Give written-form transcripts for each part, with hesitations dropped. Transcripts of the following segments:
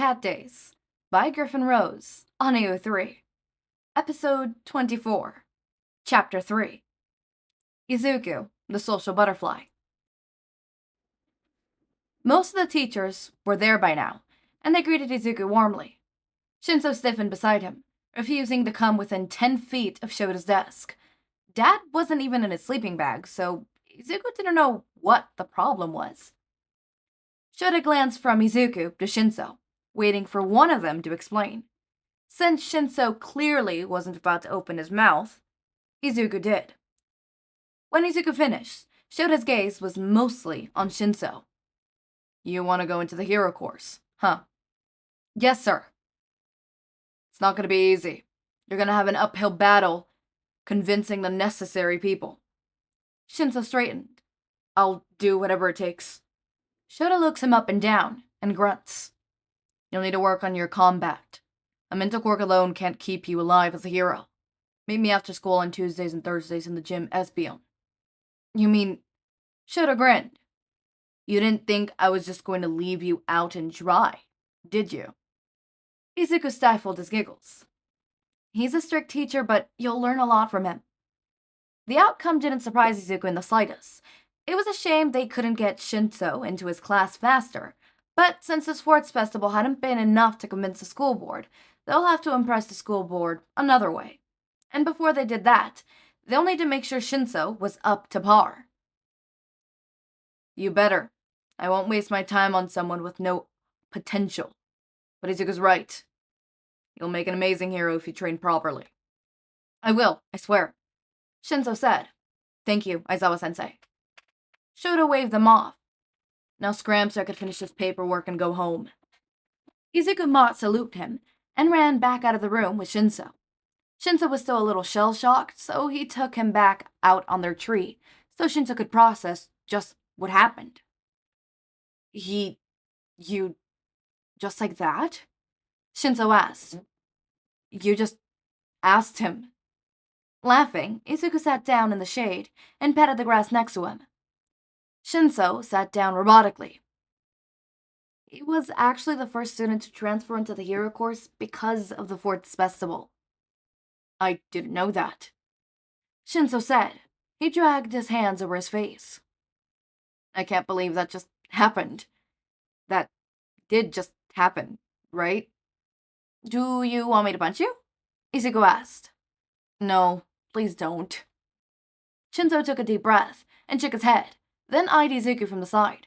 Cat Days by Griffin Rose on AO3. Episode 24. Chapter 3. Izuku, the Social Butterfly. Most of the teachers were there by now, and they greeted Izuku warmly. Shinso stiffened beside him, refusing to come within 10 feet of Shouta's desk. Dad wasn't even in his sleeping bag, so Izuku didn't know what the problem was. Shouta glanced from Izuku to Shinso, waiting for one of them to explain. Since Shinso clearly wasn't about to open his mouth, Izuku did. When Izuku finished, Shouta's gaze was mostly on Shinso. "You want to go into the hero course, huh?" "Yes, sir." "It's not going to be easy. You're going to have an uphill battle convincing the necessary people." Shinso straightened. "I'll do whatever it takes." Shouta looks him up and down and grunts. "You'll need to work on your combat. A mental quirk alone can't keep you alive as a hero. Meet me after school on Tuesdays and Thursdays in the gym Espion." "You mean..." Shouta grinned. "You didn't think I was just going to leave you out and dry, did you?" Izuku stifled his giggles. "He's a strict teacher, but you'll learn a lot from him." The outcome didn't surprise Izuku in the slightest. It was a shame they couldn't get Shinso into his class faster, but since the sports festival hadn't been enough to convince the school board, they'll have to impress the school board another way. And before they did that, they'll need to make sure Shinso was up to par. "You better. I won't waste my time on someone with no potential." But Izuku's right. "You'll make an amazing hero if you train properly." "I will, I swear," Shinso said. "Thank you, Aizawa-sensei." Shouta waved them off. "Now scram so I could finish this paperwork and go home." Izuku mock saluted him and ran back out of the room with Shinso. Shinso was still a little shell-shocked, so he took him back out on their tree so Shinso could process just what happened. You, just like that?" Shinso asked. "You just asked him." Laughing, Izuku sat down in the shade and patted the grass next to him. Shinso sat down robotically. He was actually the first student to transfer into the hero course because of the Forts Festival. "I didn't know that," Shinso said. He dragged his hands over his face. "I can't believe that just happened. That did just happen, right?" "Do you want me to punch you?" Izuku asked. "No, please don't." Shinso took a deep breath and shook his head, then eyed Izuku from the side.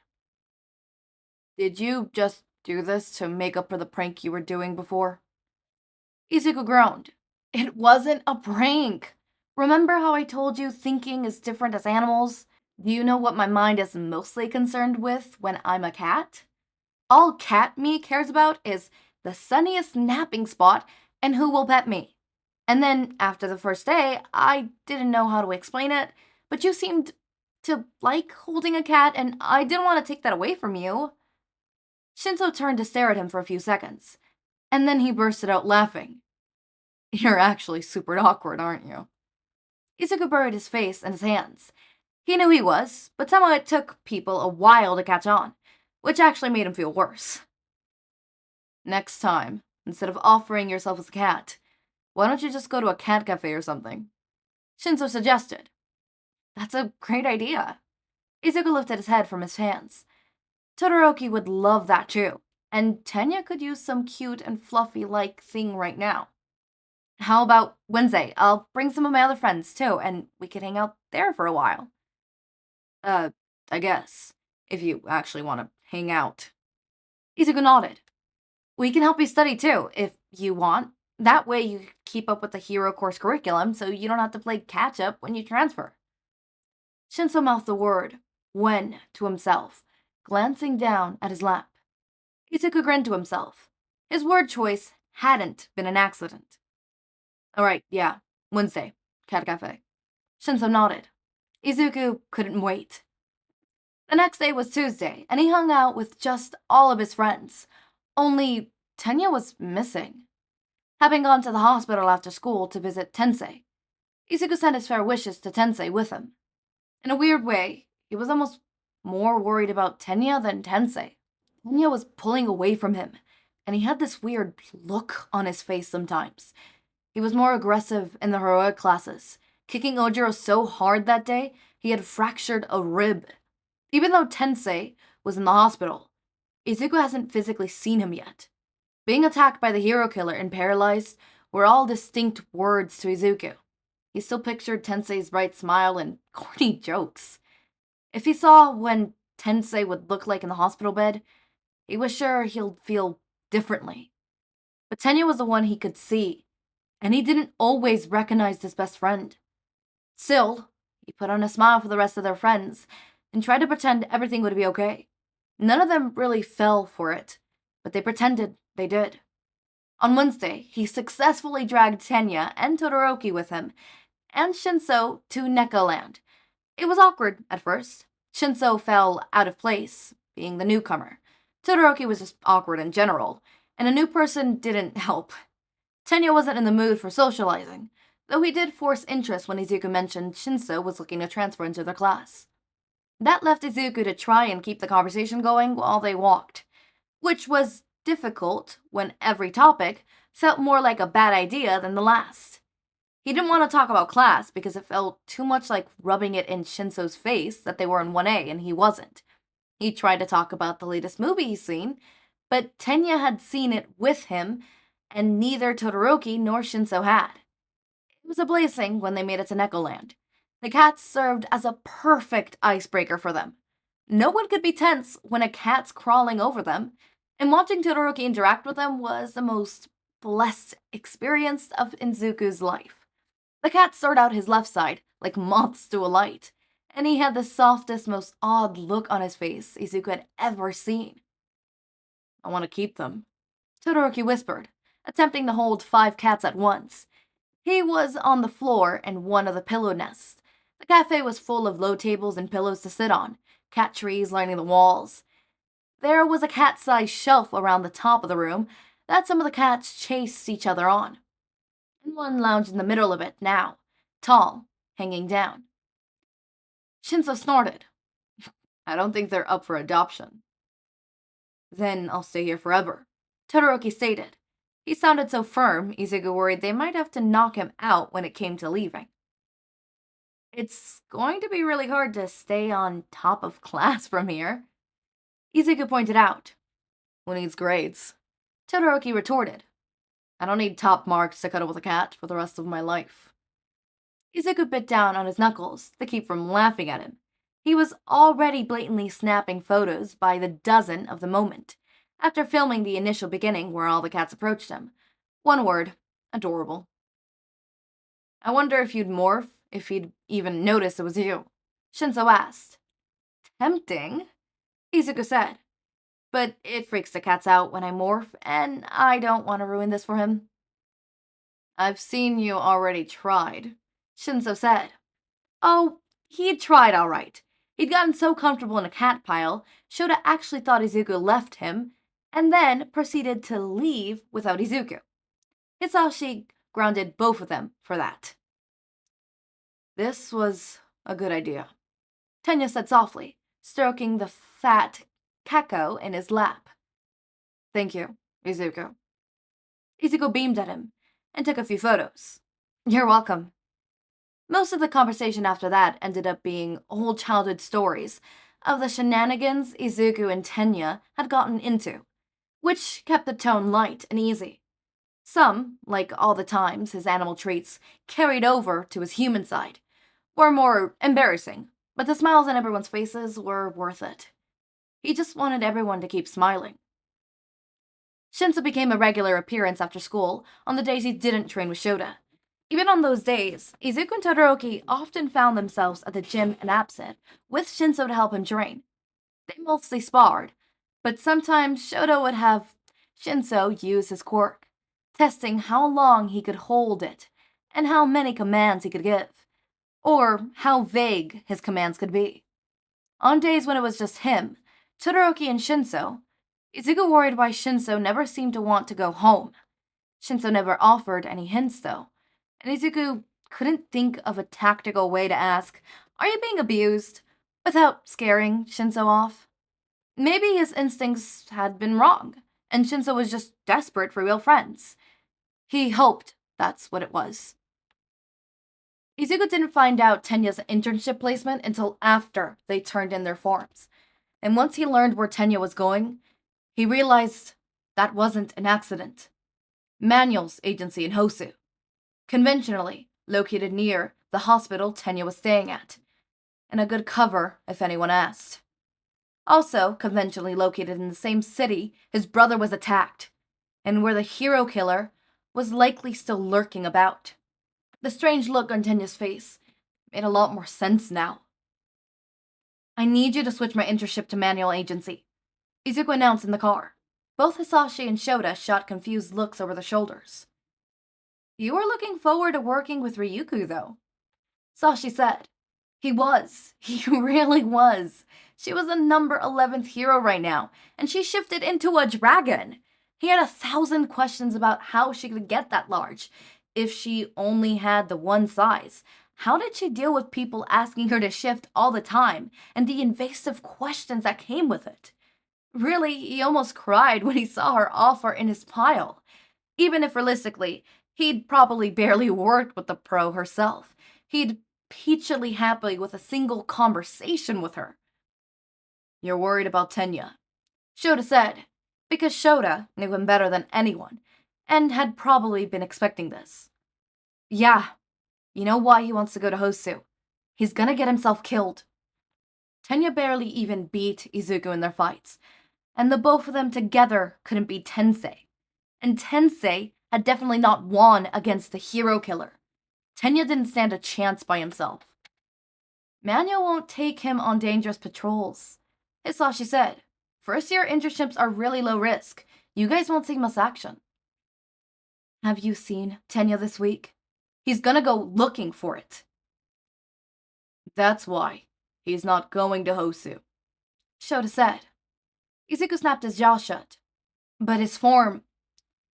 "Did you just do this to make up for the prank you were doing before?" Izuku groaned. "It wasn't a prank. Remember how I told you thinking is different as animals? Do you know what my mind is mostly concerned with when I'm a cat? All cat me cares about is the sunniest napping spot and who will pet me. And then, after the first day, I didn't know how to explain it, but you seemed to like holding a cat, and I didn't want to take that away from you." Shinso turned to stare at him for a few seconds, and then he bursted out laughing. "You're actually super awkward, aren't you?" Izuku buried his face in his hands. He knew he was, but somehow it took people a while to catch on, which actually made him feel worse. "Next time, instead of offering yourself as a cat, why don't you just go to a cat cafe or something?" Shinso suggested. "That's a great idea." Izuku lifted his head from his hands. Todoroki would love that too, and Tenya could use some cute and fluffy-like thing right now. "How about Wednesday? I'll bring some of my other friends too, and we could hang out there for a while." I guess, if you actually want to hang out." Izuku nodded. "We can help you study too, if you want. That way you keep up with the hero course curriculum so you don't have to play catch-up when you transfer." Shinso mouthed the word "when" to himself, glancing down at his lap. Izuku grinned to himself. His word choice hadn't been an accident. "All right, yeah, Wednesday, cat cafe." Shinso nodded. Izuku couldn't wait. The next day was Tuesday, and he hung out with just all of his friends. Only Tenya was missing. Having gone to the hospital after school to visit Tensei, Izuku sent his fair wishes to Tensei with him. In a weird way, he was almost more worried about Tenya than Tensei. Tenya was pulling away from him, and he had this weird look on his face sometimes. He was more aggressive in the heroic classes, kicking Ojiro so hard that day he had fractured a rib. Even though Tensei was in the hospital, Izuku hasn't physically seen him yet. Being attacked by the hero killer and paralyzed were all distinct words to Izuku. He still pictured Tensei's bright smile and corny jokes. If he saw when Tensei would look like in the hospital bed, he was sure he'll feel differently. But Tenya was the one he could see, and he didn't always recognize his best friend. Still, he put on a smile for the rest of their friends and tried to pretend everything would be okay. None of them really fell for it, but they pretended they did. On Wednesday, he successfully dragged Tenya and Todoroki with him, and Shinso to Neko-land. It was awkward at first. Shinso fell out of place, being the newcomer. Todoroki was just awkward in general, and a new person didn't help. Tenya wasn't in the mood for socializing, though he did force interest when Izuku mentioned Shinso was looking to transfer into their class. That left Izuku to try and keep the conversation going while they walked, which was difficult when every topic felt more like a bad idea than the last. He didn't want to talk about class because it felt too much like rubbing it in Shinso's face that they were in 1A and he wasn't. He tried to talk about the latest movie he's seen, but Tenya had seen it with him, and neither Todoroki nor Shinso had. It was a blessing when they made it to Neko-land. The cats served as a perfect icebreaker for them. No one could be tense when a cat's crawling over them, and watching Todoroki interact with them was the most blessed experience of Izuku's life. The cat stared out his left side like moths to a light, and he had the softest, most odd look on his face Izuku had ever seen. "I want to keep them," Todoroki whispered, attempting to hold 5 cats at once. He was on the floor in one of the pillow nests. The cafe was full of low tables and pillows to sit on, cat trees lining the walls. There was a cat-sized shelf around the top of the room that some of the cats chased each other on. And one lounged in the middle of it now, tall, hanging down. Shinso snorted. "I don't think they're up for adoption." "Then I'll stay here forever," Todoroki stated. He sounded so firm, Izuku worried they might have to knock him out when it came to leaving. "It's going to be really hard to stay on top of class from here," Izuku pointed out. "Who needs grades?" Todoroki retorted. "I don't need top marks to cuddle with a cat for the rest of my life." Izuku bit down on his knuckles to keep from laughing at him. He was already blatantly snapping photos by the dozen of the moment, after filming the initial beginning where all the cats approached him. One word, adorable. "I wonder if you'd morph, if he'd even notice it was you," Shinso asked. "Tempting," Izuku said. "But it freaks the cats out when I morph, and I don't want to ruin this for him." "I've seen you already tried," Shinso said. Oh, he'd tried all right. He'd gotten so comfortable in a cat pile, Shouta actually thought Izuku left him, and then proceeded to leave without Izuku. Hisashi grounded both of them for that. "This was a good idea," Tenya said softly, stroking the fat Kako in his lap. "Thank you, Izuku." Izuku beamed at him and took a few photos. "You're welcome." Most of the conversation after that ended up being old childhood stories of the shenanigans Izuku and Tenya had gotten into, which kept the tone light and easy. Some, like all the times his animal traits carried over to his human side, were more embarrassing, but the smiles on everyone's faces were worth it. He just wanted everyone to keep smiling. Shinso became a regular appearance after school on the days he didn't train with Shouta. Even on those days, Izuku and Todoroki often found themselves at the gym and absent, with Shinso to help him train. They mostly sparred, but sometimes Shouta would have Shinso use his quirk, testing how long he could hold it and how many commands he could give, or how vague his commands could be. On days when it was just him, Todoroki and Shinso, Izuku worried why Shinso never seemed to want to go home. Shinso never offered any hints, though, and Izuku couldn't think of a tactical way to ask, "Are you being abused?" without scaring Shinso off. Maybe his instincts had been wrong, and Shinzo was just desperate for real friends. He hoped that's what it was. Izuku didn't find out Tenya's internship placement until after they turned in their forms, and once he learned where Tenya was going, he realized that wasn't an accident. Manuel's agency in Hosu, conventionally located near the hospital Tenya was staying at, and a good cover if anyone asked. Also conventionally located in the same city his brother was attacked, and where the hero killer was likely still lurking about. The strange look on Tenya's face made a lot more sense now. I need you to switch my internship to manual agency, Izuku announced in the car. Both Hisashi and Shouta shot confused looks over their shoulders. You were looking forward to working with Ryuko, though, Sashi said. He was. He really was. She was a number 11th hero right now, and she shifted into a dragon. He had 1,000 questions about how she could get that large. If she only had the one size, how did she deal with people asking her to shift all the time, and the invasive questions that came with it? Really, he almost cried when he saw her offer in his pile. Even if realistically, he'd probably barely worked with the pro herself. He'd peachily happy with a single conversation with her. You're worried about Tenya, Shouta said, because Shouta knew him better than anyone, and had probably been expecting this. Yeah, you know why he wants to go to Hosu. He's gonna get himself killed. Tenya barely even beat Izuku in their fights, and the both of them together couldn't beat Tensei. And Tensei had definitely not won against the hero killer. Tenya didn't stand a chance by himself. Manuel won't take him on dangerous patrols, Hisashi said. First-year internships are really low risk. You guys won't see much action. Have you seen Tenya this week? He's gonna go looking for it. That's why he's not going to Hosu, Shouta said. Izuku snapped his jaw shut. But his form...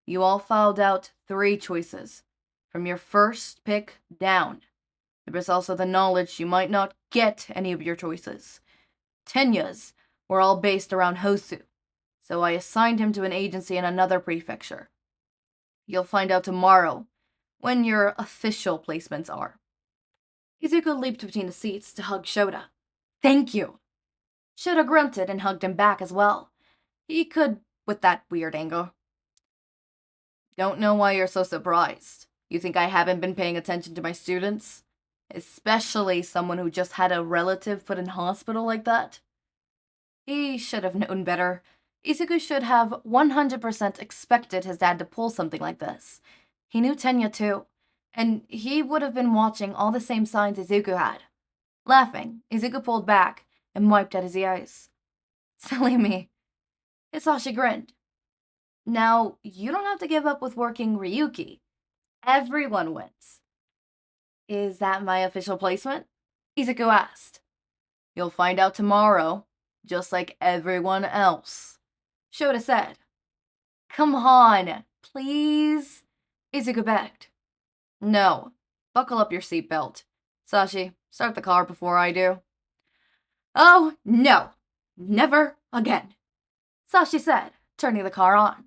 You all filed out 3 choices, from your first pick down. There was also the knowledge you might not get any of your choices. Tenya's were all based around Hosu, so I assigned him to an agency in another prefecture. You'll find out tomorrow when your official placements are. Izuku leaped between the seats to hug Shouta. Thank you! Shouta grunted and hugged him back as well. He could with that weird anger. Don't know why you're so surprised. You think I haven't been paying attention to my students? Especially someone who just had a relative put in hospital like that? He should have known better. Izuku should have 100% expected his dad to pull something like this. He knew Tenya too, and he would have been watching all the same signs Izuku had. Laughing, Izuku pulled back and wiped at his eyes. Silly me. Hisashi grinned. Now, you don't have to give up with working Ryuki. Everyone wins. Is that my official placement? Izuku asked. You'll find out tomorrow, just like everyone else, Shouta said. Come on, please, Izuku begged. No, buckle up your seatbelt. Sashi, start the car before I do. Oh, no, never again, Sashi said, turning the car on.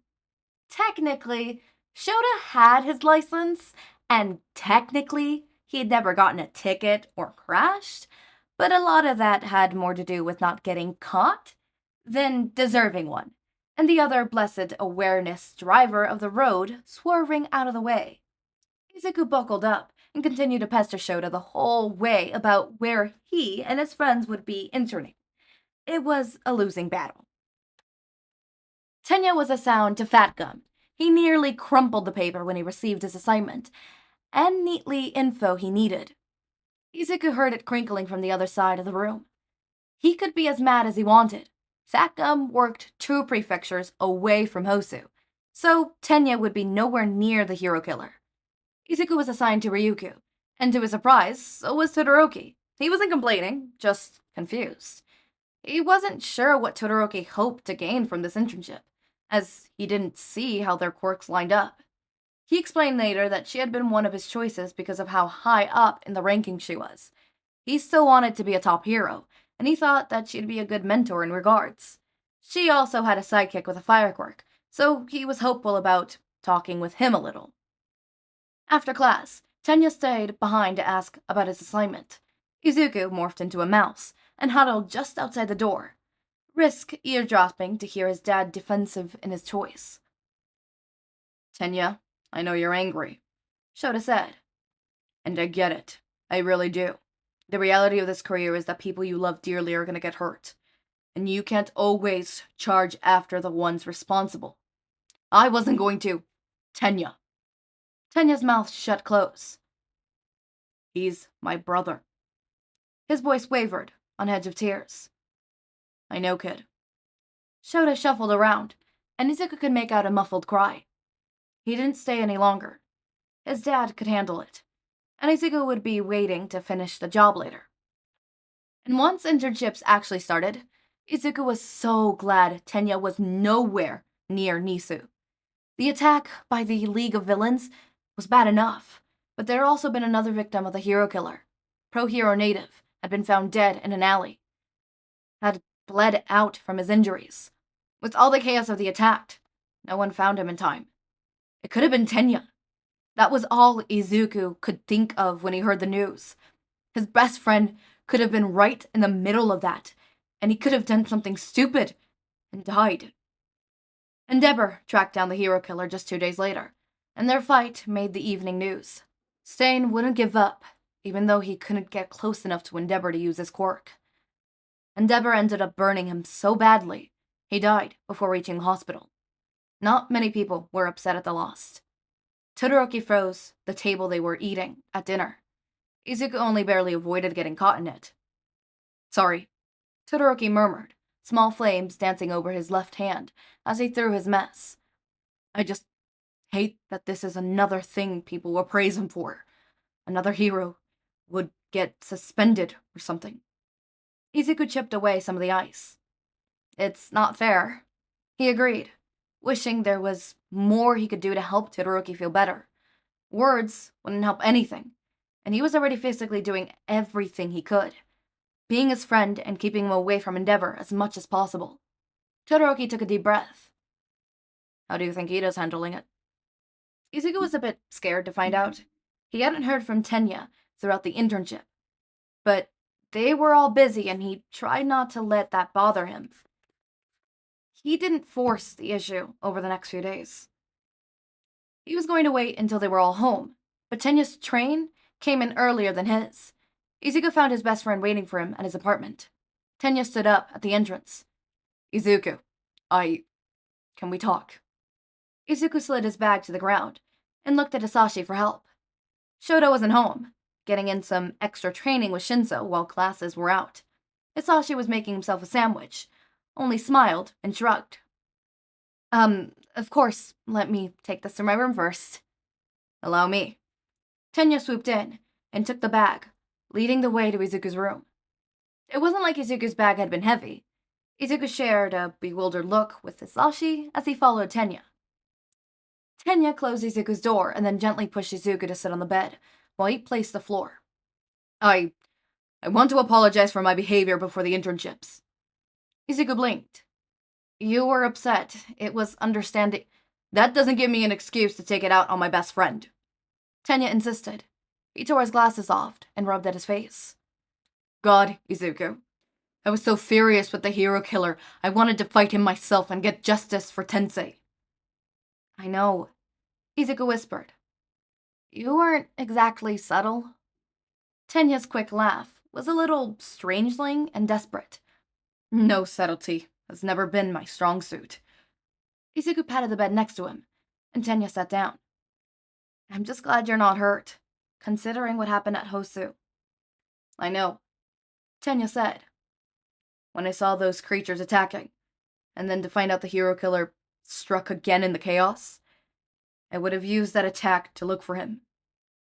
Technically, Shouta had his license, and technically, he had never gotten a ticket or crashed, but a lot of that had more to do with not getting caught than deserving one, and the other blessed awareness driver of the road swerving out of the way. Izuku buckled up and continued to pester Shouta the whole way about where he and his friends would be interning. It was a losing battle. Tenya was a sound to Fat Gum. He nearly crumpled the paper when he received his assignment, and neatly info he needed. Izuku heard it crinkling from the other side of the room. He could be as mad as he wanted. Fat Gum worked 2 prefectures away from Hosu, so Tenya would be nowhere near the hero killer. Izuku was assigned to Ryuku, and to his surprise, so was Todoroki. He wasn't complaining, just confused. He wasn't sure what Todoroki hoped to gain from this internship, as he didn't see how their quirks lined up. He explained later that she had been one of his choices because of how high up in the rankings she was. He still wanted to be a top hero, and he thought that she'd be a good mentor in regards. She also had a sidekick with a fire quirk, so he was hopeful about talking with him a little. After class, Tenya stayed behind to ask about his assignment. Izuku morphed into a mouse and huddled just outside the door. Risk eardropping to hear his dad defensive in his choice. "Tenya, I know you're angry," Shouta said. "And I get it. I really do. The reality of this career is that people you love dearly are gonna get hurt. And you can't always charge after the ones responsible. I wasn't going to. Tenya." Tenya's mouth shut close. "He's my brother." His voice wavered, on edge of tears. "I know, kid." Shouta shuffled around, and Izuku could make out a muffled cry. He didn't stay any longer. His dad could handle it, and Izuku would be waiting to finish the job later. And once internships actually started, Izuku was so glad Tenya was nowhere near Nisu. The attack by the League of Villains was bad enough, but there had also been another victim of the hero killer. Pro-hero native had been found dead in an alley. Had bled out from his injuries. With all the chaos of the attack, no one found him in time. It could have been Tenya. That was all Izuku could think of when he heard the news. His best friend could have been right in the middle of that, and he could have done something stupid and died. Endeavor tracked down the hero killer just 2 days later, and their fight made the evening news. Stain wouldn't give up, even though he couldn't get close enough to Endeavor to use his quirk. Endeavor ended up burning him so badly, he died before reaching the hospital. Not many people were upset at the loss. Todoroki froze the table they were eating at dinner. Izuku only barely avoided getting caught in it. "Sorry," Todoroki murmured, small flames dancing over his left hand as he threw his mess. "I just hate that this is another thing people will praise him for. Another hero would get suspended or something." Izuku chipped away some of the ice. "It's not fair," he agreed, wishing there was more he could do to help Todoroki feel better. Words wouldn't help anything, and he was already physically doing everything he could, being his friend and keeping him away from Endeavor as much as possible. Todoroki took a deep breath. "How do you think Ida's handling it?" Izuku was a bit scared to find out. He hadn't heard from Tenya throughout the internship, but they were all busy and he tried not to let that bother him. He didn't force the issue over the next few days. He was going to wait until they were all home, but Tenya's train came in earlier than his. Izuku found his best friend waiting for him at his apartment. Tenya stood up at the entrance. "Izuku, can we talk?" Izuku slid his bag to the ground and looked at Hisashi for help. Shouta wasn't home, getting in some extra training with Shinso while classes were out. Hisashi was making himself a sandwich, only smiled and shrugged. Of course, let me take this to my room first." "Allow me." Tenya swooped in and took the bag, leading the way to Izuku's room. It wasn't like Izuku's bag had been heavy. Izuku shared a bewildered look with Hisashi as he followed Tenya. Tenya closed Izuku's door and then gently pushed Izuku to sit on the bed while he placed the floor. I want to apologize for my behavior before the internships." Izuku blinked. "You were upset. It was understanding. That doesn't give me an excuse to take it out on my best friend." Tenya insisted. He tore his glasses off and rubbed at his face. "God, Izuku. I was so furious with the hero killer, I wanted to fight him myself and get justice for Tensei." "I know," Izuku whispered. "You weren't exactly subtle." Tenya's quick laugh was a little strangeling and desperate. "No subtlety has never been my strong suit." Izuku patted the bed next to him, and Tenya sat down. "I'm just glad you're not hurt, considering what happened at Hosu." "I know," Tenya said. "When I saw those creatures attacking, and then to find out the hero killer struck again in the chaos, I would have used that attack to look for him.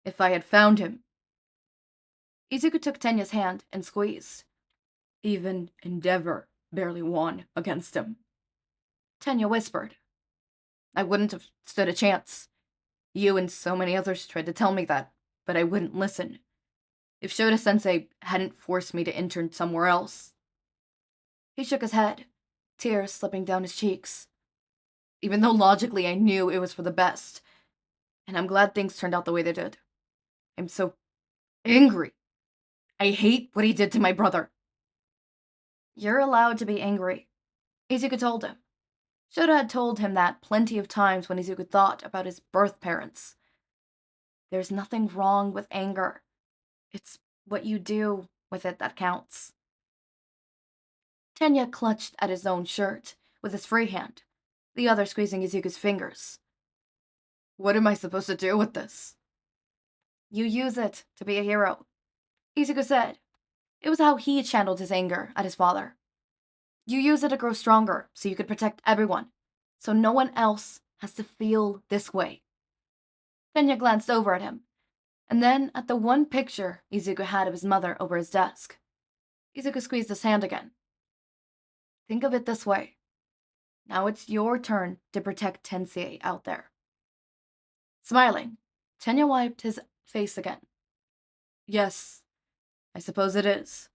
If I had found him." Izuku took Tenya's hand and squeezed. "Even Endeavor barely won against him." Tenya whispered. "I wouldn't have stood a chance. You and so many others tried to tell me that, but I wouldn't listen. If Shouta-sensei hadn't forced me to intern somewhere else." He shook his head, tears slipping down his cheeks. even though logically I knew it was for the best. And I'm glad things turned out the way they did. I'm so angry. I hate what he did to my brother. You're allowed to be angry, Izuku told him. Shouta had told him that plenty of times when Izuku thought about his birth parents. There's nothing wrong with anger. It's what you do with it that counts. Tenya clutched at his own shirt with his free hand, the other squeezing Izuku's fingers. What am I supposed to do with this? You use it to be a hero, Izuku said. It was how he channeled his anger at his father. You use it to grow stronger so you could protect everyone, so no one else has to feel this way. Tenya glanced over at him, and then at the one picture Izuku had of his mother over his desk. Izuku squeezed his hand again. Think of it this way. Now it's your turn to protect Tensei out there. Smiling, Tenya wiped his face again. Yes, I suppose it is.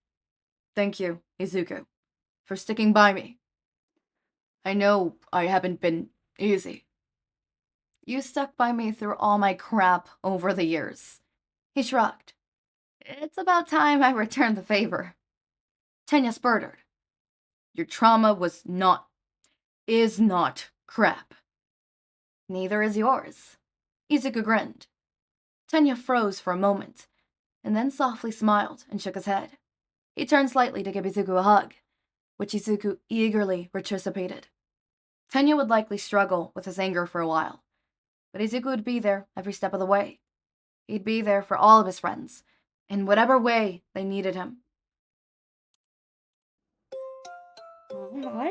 Thank you, Izuku, for sticking by me. I know I haven't been easy. You stuck by me through all my crap over the years. He shrugged. It's about time I returned the favor. Tenya sputtered. Your trauma is not crap. Neither is yours. Izuku grinned. Tenya froze for a moment, and then softly smiled and shook his head. He turned slightly to give Izuku a hug, which Izuku eagerly reciprocated. Tenya would likely struggle with his anger for a while, but Izuku would be there every step of the way. He'd be there for all of his friends, in whatever way they needed him.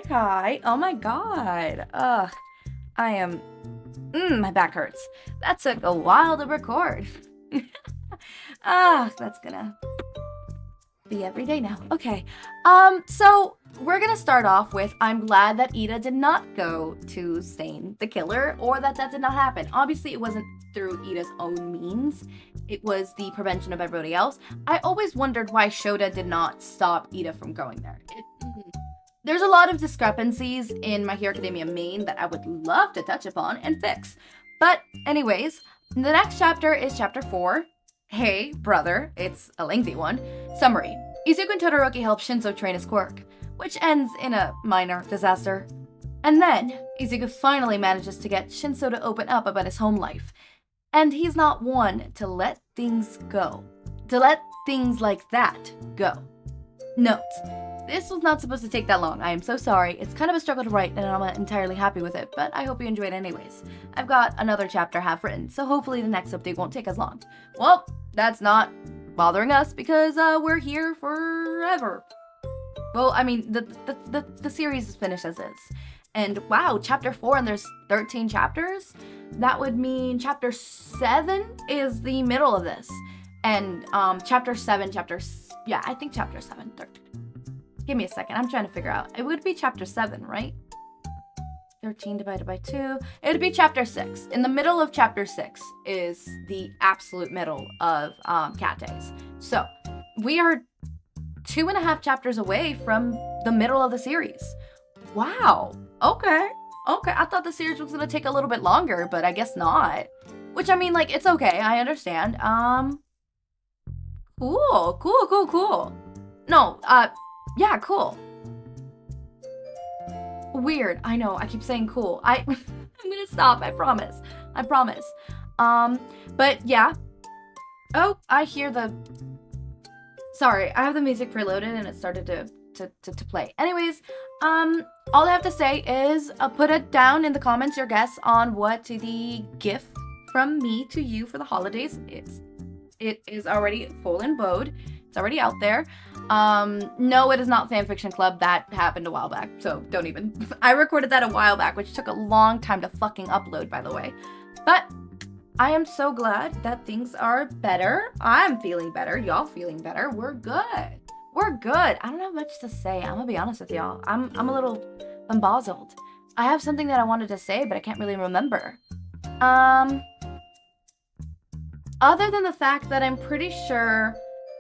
Hi. Oh my god. I am... my back hurts. That took a while to record. That's gonna be every day now. Okay. So we're gonna start off with, I'm glad that Ida did not go to Stain the Killer, or that did not happen. Obviously, it wasn't through Ida's own means. It was the prevention of everybody else. I always wondered why Shouta did not stop Ida from going there. There's a lot of discrepancies in My Hero Academia main that I would love to touch upon and fix. But anyways, the next chapter is chapter 4. Hey, brother, it's a lengthy one. Summary. Izuku and Todoroki help Shinso train his quirk, which ends in a minor disaster. And then, Izuku finally manages to get Shinso to open up about his home life. And he's not one to let things go. To let things like that go. Note. This was not supposed to take that long. I am so sorry. It's kind of a struggle to write, and I'm not entirely happy with it, but I hope you enjoyed it anyways. I've got another chapter half written, so hopefully the next update won't take as long. Well, that's not bothering us, because we're here forever. Well, I mean, the series is finished as is. And wow, chapter 4, and there's 13 chapters? That would mean chapter 7 is the middle of this. And chapter 7, I think chapter 7, 13. Give me a second, I'm trying to figure out. It would be chapter 7, right? 13 divided by 2. It would be chapter 6. In the middle of chapter 6 is the absolute middle of Cat Days. So, we are 2.5 chapters away from the middle of the series. Wow. Okay. I thought the series was gonna take a little bit longer, but I guess not. Which, I mean, like, it's okay. I understand. Cool. No, yeah, cool. Weird. I know. I keep saying cool. I'm gonna stop. I promise. But yeah. Oh, I hear the... Sorry, I have the music preloaded and it started to play. Anyways, all I have to say is put it down in the comments your guess on what the gift from me to you for the holidays is. It is already full and bowed. It's already out there. No, it is not Fanfiction Club. That happened a while back, so don't even. I recorded that a while back, which took a long time to fucking upload, by the way. But I am so glad that things are better. I'm feeling better. Y'all feeling better. We're good. I don't have much to say. I'm gonna be honest with y'all. I'm a little bamboozled. I have something that I wanted to say, but I can't really remember. Other than the fact that I'm pretty sure,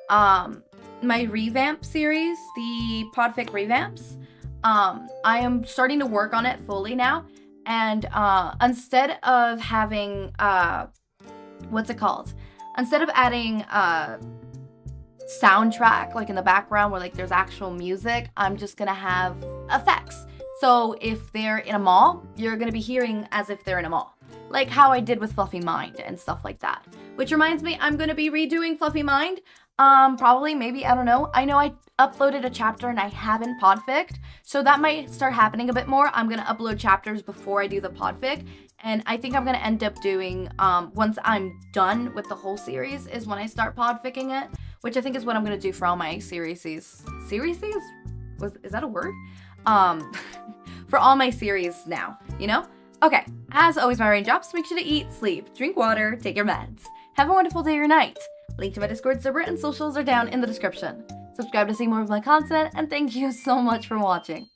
my revamp series, the Podfic revamps, I am starting to work on it fully now, And instead of having, what's it called? Instead of adding soundtrack like in the background where like there's actual music, I'm just gonna have effects. So if they're in a mall, you're gonna be hearing as if they're in a mall. Like how I did with Fluffy Mind and stuff like that. Which reminds me, I'm gonna be redoing Fluffy Mind. Probably, maybe, I don't know. I know I uploaded a chapter and I haven't podficked, so that might start happening a bit more. I'm gonna upload chapters before I do the podfic, and I think I'm gonna end up doing, once I'm done with the whole series, is when I start podficking it, which I think is what I'm gonna do for all my series? Is that a word? For all my series now, you know? Okay, as always, my raindrops, make sure to eat, sleep, drink water, take your meds. Have a wonderful day or night. Link to my Discord server and socials are down in the description. Subscribe to see more of my content, and thank you so much for watching.